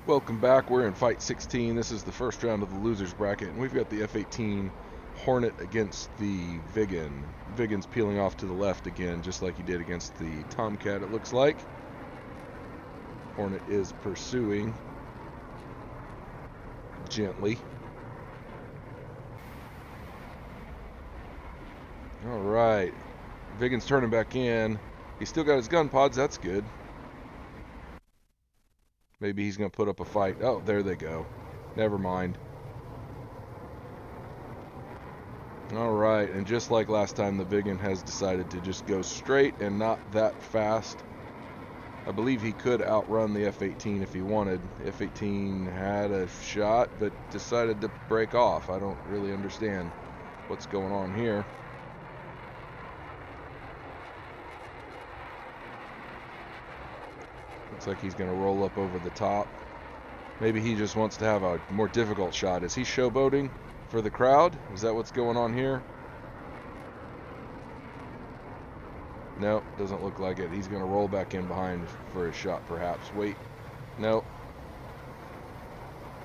Welcome back. We're in Fight 16. This is the first round of the losers bracket, and we've got the F-18 Hornet against the Viggen. Viggen's peeling off to the left again, just like he did against the Tomcat, it looks like. Hornet is pursuing gently. Alright. Viggen's turning back in. He's still got his gun pods, that's good. Maybe he's going to put up a fight. Oh, there they go. Never mind. Alright, and just like last time, the Viggen has decided to just go straight and not that fast. I believe he could outrun the F-18 if he wanted. F-18 had a shot, but decided to break off. I don't really understand what's going on here. Looks like he's going to roll up over the top. Maybe he just wants to have a more difficult shot. Is he showboating for the crowd? Is that what's going on here? No, doesn't look like it. He's going to roll back in behind for a shot, perhaps. Wait. No.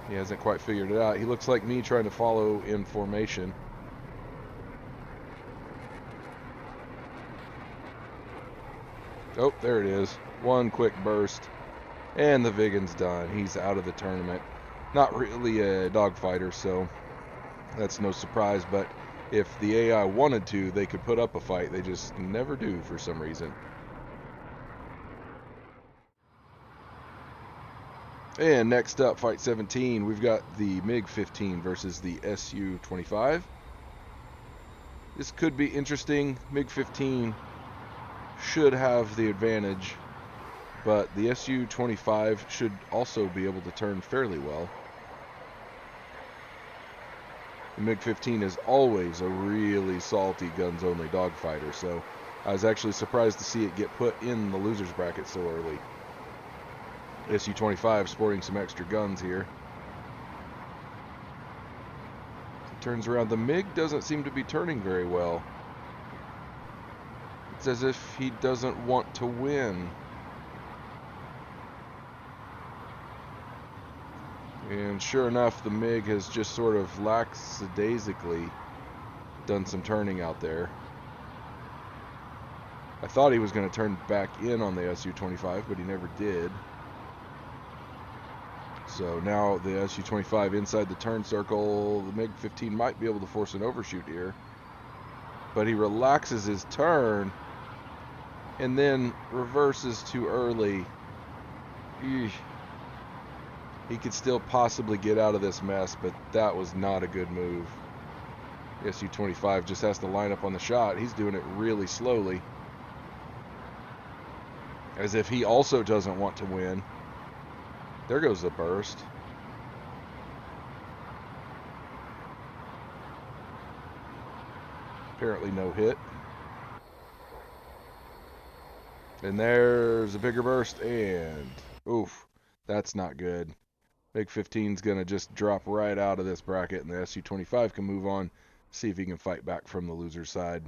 He hasn't quite figured it out. He looks like me trying to follow in formation. Oh, there it is. One quick burst. And the Viggen's done. He's out of the tournament. Not really a dogfighter, so that's no surprise. But if the AI wanted to, they could put up a fight. They just never do for some reason. And next up, Fight 17, we've got the MiG-15 versus the Su-25. This could be interesting. MiG-15 should have the advantage, but the Su-25 should also be able to turn fairly well. The MiG-15 is always a really salty guns-only dogfighter, so I was actually surprised to see it get put in the losers bracket so early. Su-25 sporting some extra guns here. He turns around. The MiG doesn't seem to be turning very well. It's as if he doesn't want to win. And sure enough, the MiG has just sort of lackadaisically done some turning out there. I thought he was going to turn back in on the Su-25, but he never did. So now the Su-25 inside the turn circle. The MiG-15 might be able to force an overshoot here. But he relaxes his turn and then reverses too early. Eesh. He could still possibly get out of this mess, but that was not a good move. The Su-25 just has to line up on the shot. He's doing it really slowly, as if he also doesn't want to win. There goes the burst. Apparently no hit. And there's a bigger burst, and oof, that's not good. MiG-15's going to just drop right out of this bracket, and the Su-25 can move on, see if he can fight back from the loser side.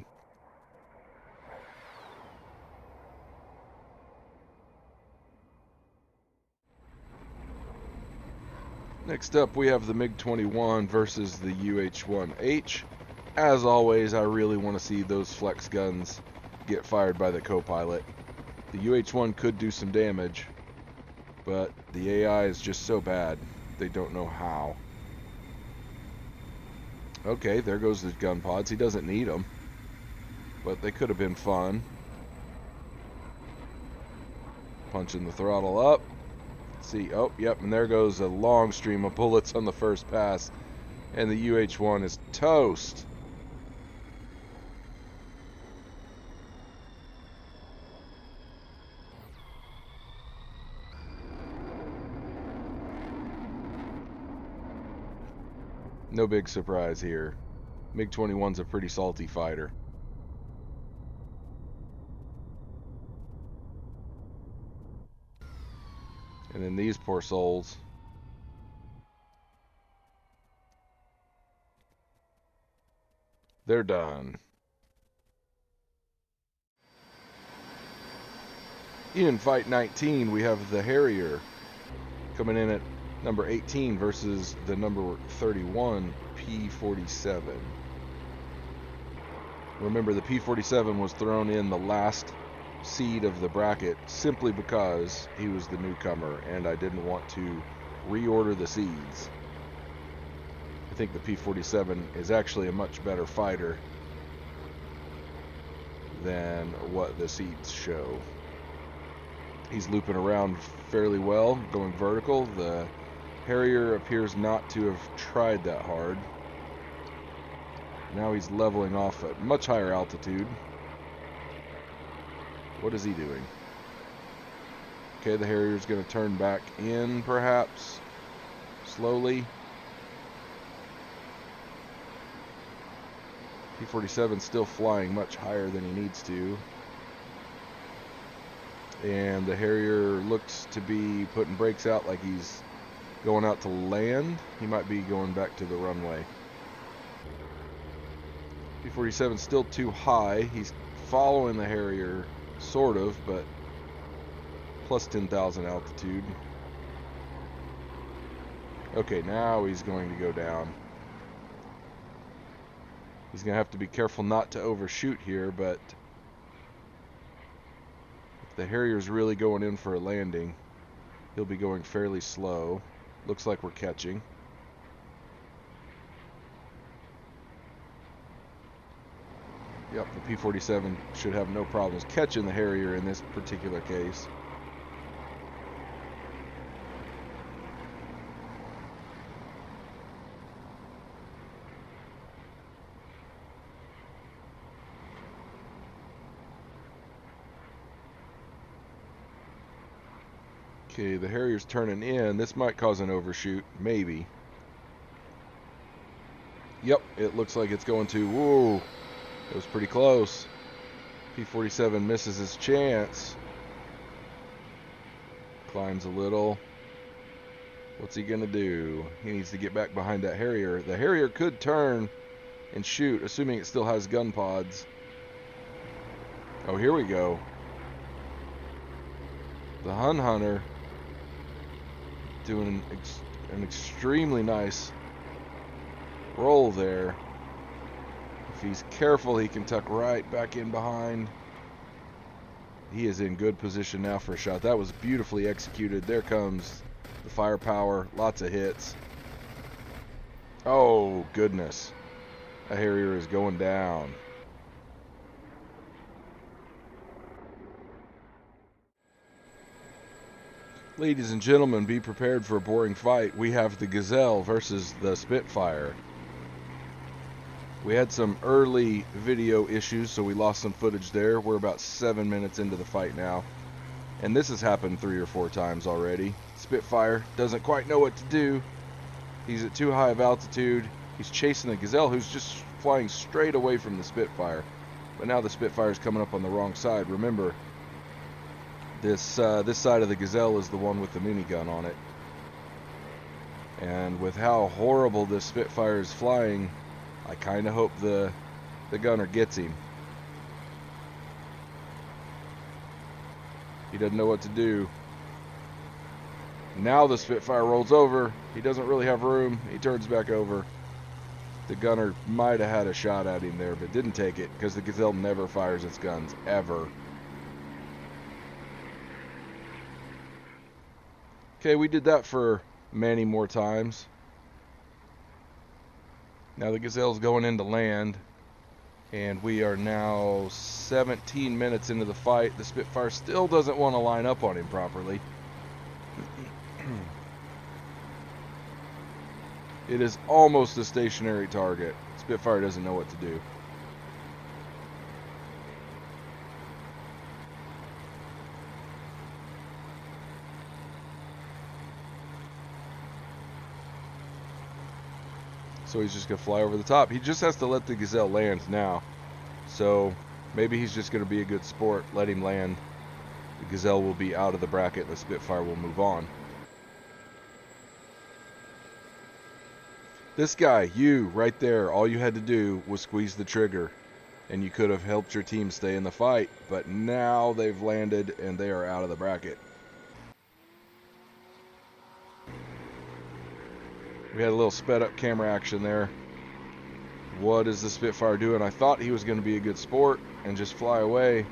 Next up, we have the MiG-21 versus the UH-1H. As always, I really want to see those flex guns get fired by the co-pilot. The UH-1 could do some damage, but the AI is just so bad, they don't know how. Okay, there goes the gun pods. He doesn't need them, but they could have been fun. Punching the throttle up. See, oh, yep, and there goes a long stream of bullets on the first pass, and the UH-1 is toast. No big surprise here. MiG-21's a pretty salty fighter. And then these poor souls. They're done. In Fight 19, we have the Harrier coming in at number 18 versus the number 31 P47. Remember, the P47 was thrown in the last seed of the bracket simply because he was the newcomer and I didn't want to reorder the seeds. I think the P47 is actually a much better fighter than what the seeds show. He's looping around fairly well, going vertical. The Harrier appears not to have tried that hard. Now he's leveling off at much higher altitude. What is he doing? Okay, the Harrier's going to turn back in, perhaps, slowly. P47's still flying much higher than he needs to. And the Harrier looks to be putting brakes out like he's going out to land. He might be going back to the runway. P47's still too high. He's following the Harrier, sort of, but plus 10,000 altitude. Okay, now he's going to go down. He's going to have to be careful not to overshoot here, but if the Harrier's really going in for a landing, he'll be going fairly slow. Looks like we're catching. Yep, the P47 should have no problems catching the Harrier in this particular case. Okay, the Harrier's turning in. This might cause an overshoot, maybe. Yep, it looks like it's going to. Whoa, it was pretty close. P47 misses his chance. Climbs a little. What's he gonna do? He needs to get back behind that Harrier. The Harrier could turn and shoot, assuming it still has gun pods. Oh, here we go. The Hun Hunter doing an extremely nice roll there. If he's careful, he can tuck right back in behind. He is in good position now for a shot. That was beautifully executed. There comes the firepower. Lots of hits. Oh, goodness. A Harrier is going down. Ladies and gentlemen, be prepared for a boring fight. We have the Gazelle versus the Spitfire. We had some early video issues, so we lost some footage there. We're about 7 minutes into the fight now. And this has happened 3 or 4 times already. Spitfire doesn't quite know what to do. He's at too high of altitude. He's chasing the Gazelle, who's just flying straight away from the Spitfire. But now the Spitfire's coming up on the wrong side. Remember, this side of the Gazelle is the one with the minigun on it. And with how horrible this Spitfire is flying, I kind of hope the gunner gets him. He doesn't know what to do. Now the Spitfire rolls over. He doesn't really have room. He turns back over. The gunner might have had a shot at him there, but didn't take it because the Gazelle never fires its guns, ever. Okay, we did that for many more times. Now the Gazelle's going into land, and we are now 17 minutes into the fight. The Spitfire still doesn't want to line up on him properly. It is almost a stationary target. Spitfire doesn't know what to do. So he's just going to fly over the top. He just has to let the Gazelle land now. So maybe he's just going to be a good sport. Let him land. The Gazelle will be out of the bracket and the Spitfire will move on. This guy, you, right there, all you had to do was squeeze the trigger. And you could have helped your team stay in the fight. But now they've landed and they are out of the bracket. We had a little sped up camera action there. What is the Spitfire doing? I thought he was going to be a good sport and just fly away.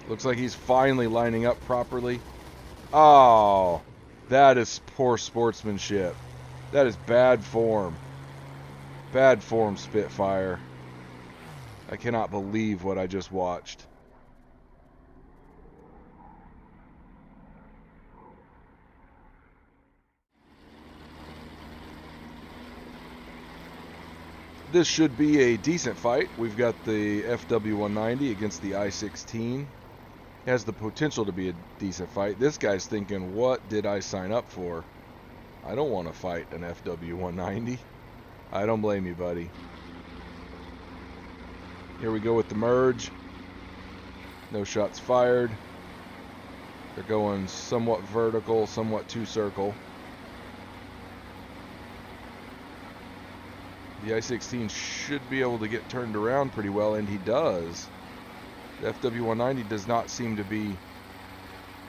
Looks like he's finally lining up properly. Oh, that is poor sportsmanship. That is bad form. Bad form, Spitfire. I cannot believe what I just watched. This should be a decent fight. We've got the FW190 against the I-16. Has the potential to be a decent fight. This guy's thinking, what did I sign up for? I don't want to fight an FW190. I don't blame you, buddy. Here we go with the merge. No shots fired. They're going somewhat vertical, somewhat two-circle. The I-16 should be able to get turned around pretty well, and he does. The FW190 does not seem to be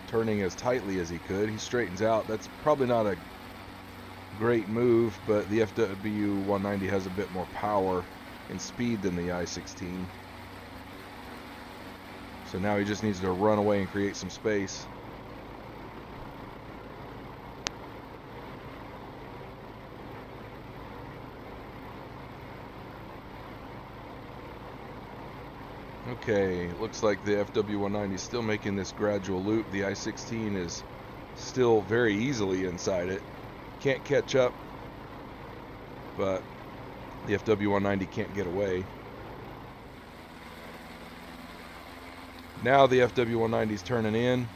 turning as tightly as he could. He straightens out. That's probably not a great move, but the FW190 has a bit more power and speed than the I-16. So now he just needs to run away and create some space. Okay, looks like the FW190 is still making this gradual loop. The I-16 is still very easily inside it. Can't catch up, but the FW190 can't get away. Now the FW190 is turning in.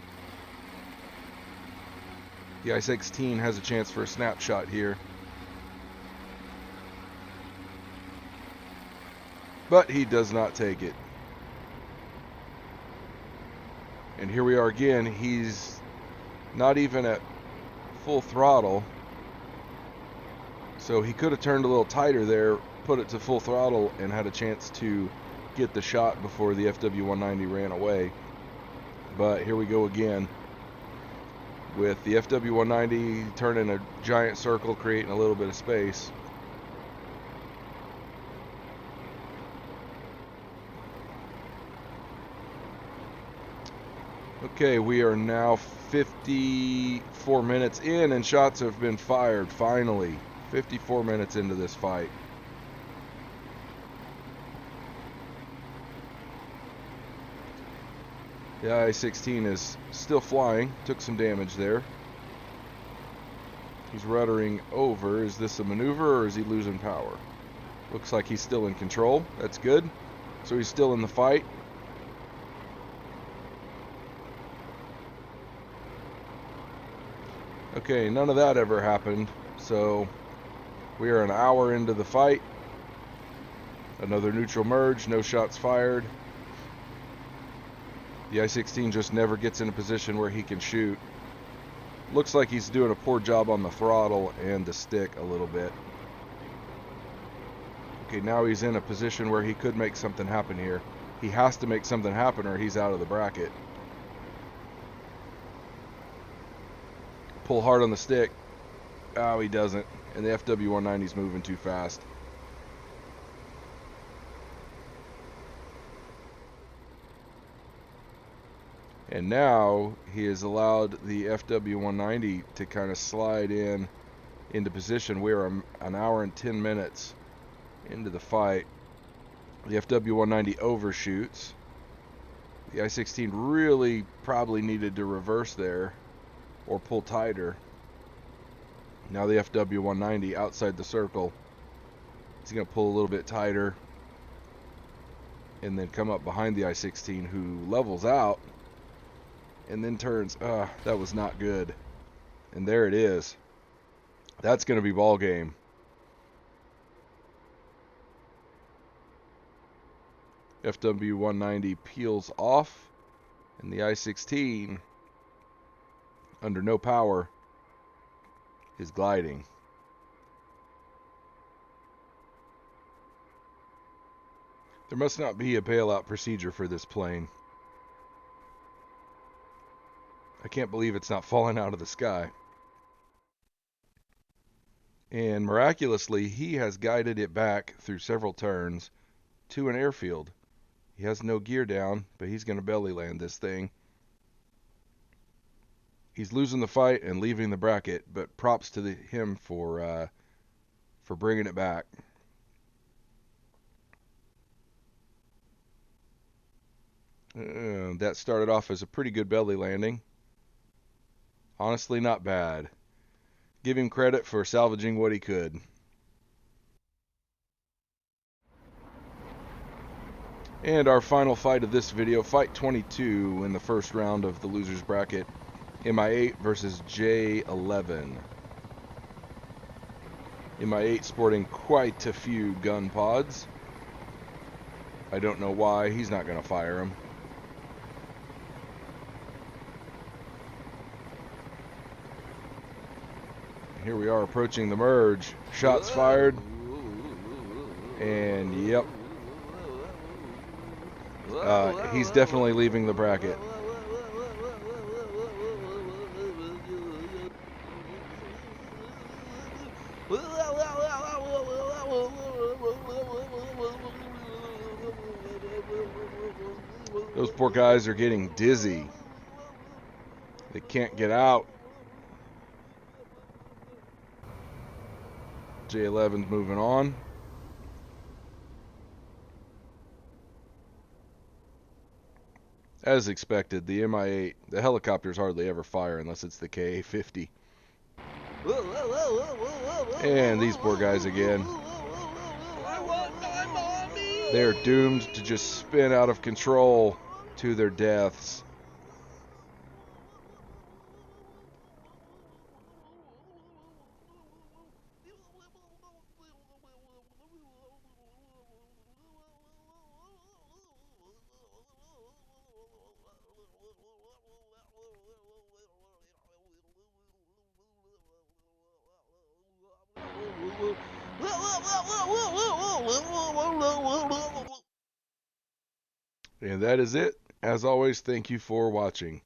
The I-16 has a chance for a snapshot here. But he does not take it. And here we are again. He's not even at full throttle. So he could have turned a little tighter there, put it to full throttle, and had a chance to get the shot before the FW190 ran away. But here we go again with the FW190 turning a giant circle, creating a little bit of space. Okay, we are now 54 minutes in, and shots have been fired, finally. 54 minutes into this fight. The I-16 is still flying, took some damage there. He's ruddering over. Is this a maneuver or is he losing power? Looks like he's still in control. That's good. So he's still in the fight. Okay, none of that ever happened. So we are an hour into the fight. Another neutral merge, no shots fired. The I-16 just never gets in a position where he can shoot. Looks like he's doing a poor job on the throttle and the stick a little bit. Okay, now he's in a position where he could make something happen here. He has to make something happen or he's out of the bracket. Pull hard on the stick. Oh, he doesn't. And the FW190 is moving too fast. And now he has allowed the FW190 to kind of slide into position. We're an hour and 10 minutes into the fight. The FW190 overshoots. The I-16 really probably needed to reverse there or pull tighter. Now the FW190 outside the circle. He's going to pull a little bit tighter and then come up behind the I-16, who levels out and then turns. That was not good. And there it is. That's going to be ball game. FW190 peels off, and the I-16, under no power, is gliding. There must not be a bailout procedure for this plane. I can't believe it's not falling out of the sky. And miraculously, he has guided it back through several turns to an airfield. He has no gear down, but he's going to belly land this thing. He's losing the fight and leaving the bracket, but props to him for bringing it back. That started off as a pretty good belly landing. Honestly, not bad. Give him credit for salvaging what he could. And our final fight of this video, fight 22 in the first round of the loser's bracket, MI8 versus J11. MI8 sporting quite a few gun pods. I don't know why. He's not going to fire them. Here we are approaching the merge. Shots fired. And yep. He's definitely leaving the bracket. Those poor guys are getting dizzy. They can't get out. J11's moving on. As expected, the MI8, the helicopters hardly ever fire unless it's the KA-50. And these poor guys again. They're doomed to just spin out of control to their deaths. And that is it. As always, thank you for watching.